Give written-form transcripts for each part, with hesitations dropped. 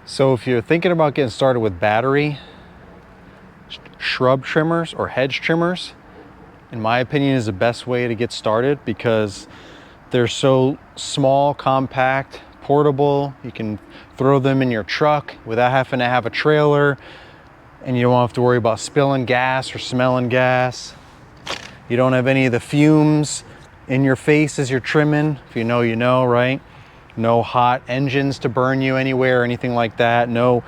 So if you're thinking about getting started with battery, shrub trimmers or hedge trimmers, in my opinion, is the best way to get started because they're so small, compact, portable. You can throw them in your truck without having to have a trailer, and you don't have to worry about spilling gas or smelling gas. You don't have any of the fumes in your face as you're trimming. If you know, you know, right? No hot engines to burn you anywhere or anything like that. No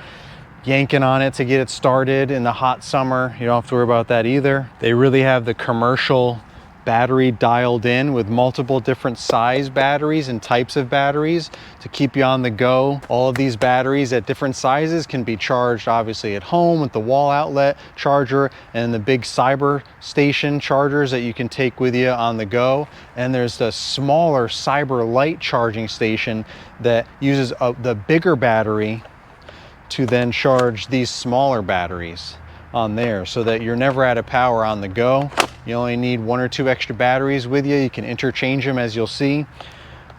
yanking on it to get it started in the hot summer. You don't have to worry about that either. They really have the commercial battery dialed in with multiple different size batteries and types of batteries to keep you on the go. All of these batteries at different sizes can be charged obviously at home with the wall outlet charger and the big cyber station chargers that you can take with you on the go. And there's the smaller cyber light charging station that uses the bigger battery to then charge these smaller batteries on there so that you're never out of power on the go. You only need 1 or 2 extra batteries with you. You can interchange them as you'll see.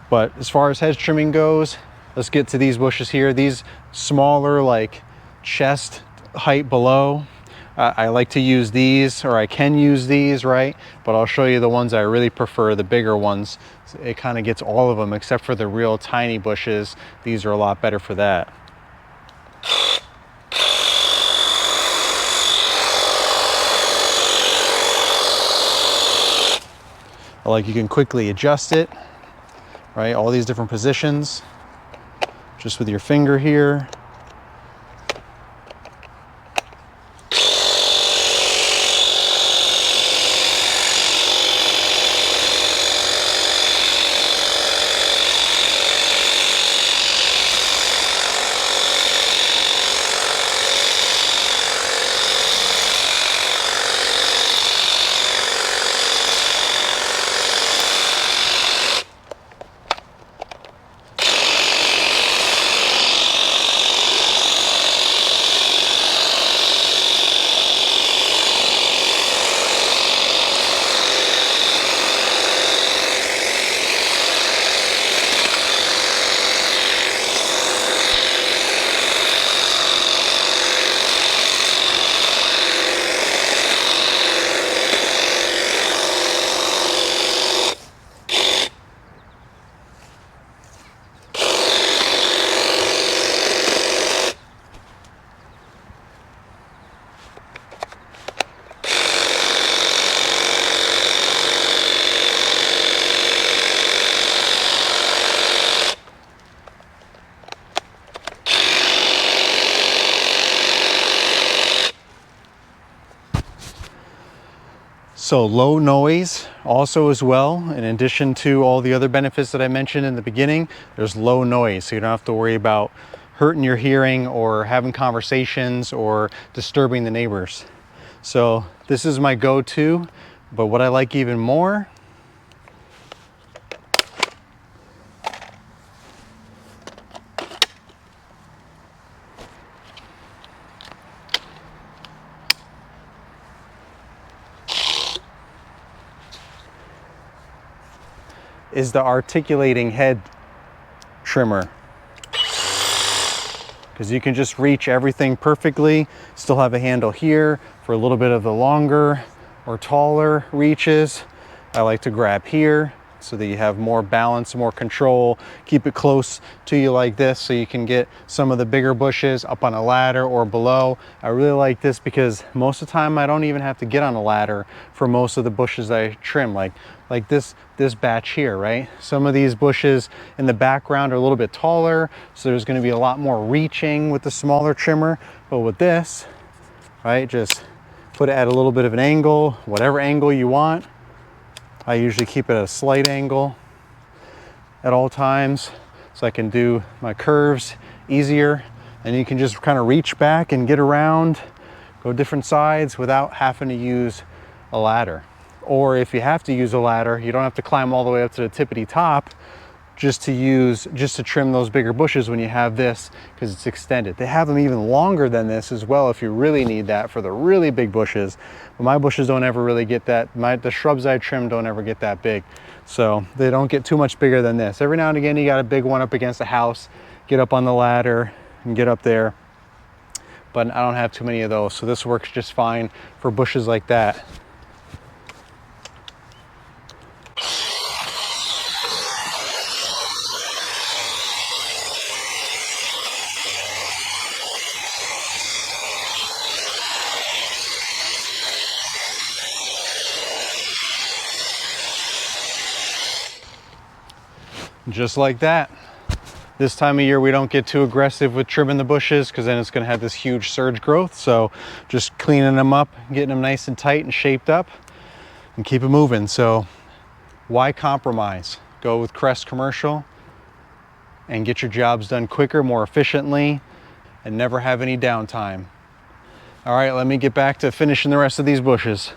But as far as hedge trimming goes, let's get to these bushes here. These smaller, like chest height below, I like to use these, or I can use these, right? But I'll show you the ones I really prefer, the bigger ones. It kind of gets all of them except for the real tiny bushes. These are a lot better for that. Like you can quickly adjust it, right? All these different positions, just with your finger here. So low noise also as well, in addition to all the other benefits that I mentioned in the beginning, there's low noise. So you don't have to worry about hurting your hearing or having conversations or disturbing the neighbors. So this is my go-to, but what I like even more is the articulating head trimmer, because you can just reach everything perfectly. Still have a handle here for a little bit of the longer or taller reaches. I like to grab here so that you have more balance, more control. Keep it close to you like this so you can get some of the bigger bushes up on a ladder or below. I really like this because most of the time I don't even have to get on a ladder for most of the bushes I trim, like this batch here, right? Some of these bushes in the background are a little bit taller, so there's gonna be a lot more reaching with the smaller trimmer. But with this, right, just put it at a little bit of an angle, whatever angle you want. I usually keep it at a slight angle at all times so I can do my curves easier, and you can just kind of reach back and get around, go different sides without having to use a ladder. Or if you have to use a ladder, you don't have to climb all the way up to the tippity top just to trim those bigger bushes when you have this, because it's extended. They have them even longer than this as well if you really need that for the really big bushes. But my bushes don't ever really get that. The shrubs I trim don't ever get that big. So they don't get too much bigger than this. Every now and again you got a big one up against the house, get up on the ladder, and get up there. But I don't have too many of those, so this works just fine for bushes like that. Just like that. This time of year we don't get too aggressive with trimming the bushes because then it's going to have this huge surge growth. So just cleaning them up, getting them nice and tight and shaped up, and keep it moving. So why compromise? Go with Crest Commercial and get your jobs done quicker, more efficiently, and never have any downtime. All right, let me get back to finishing the rest of these bushes.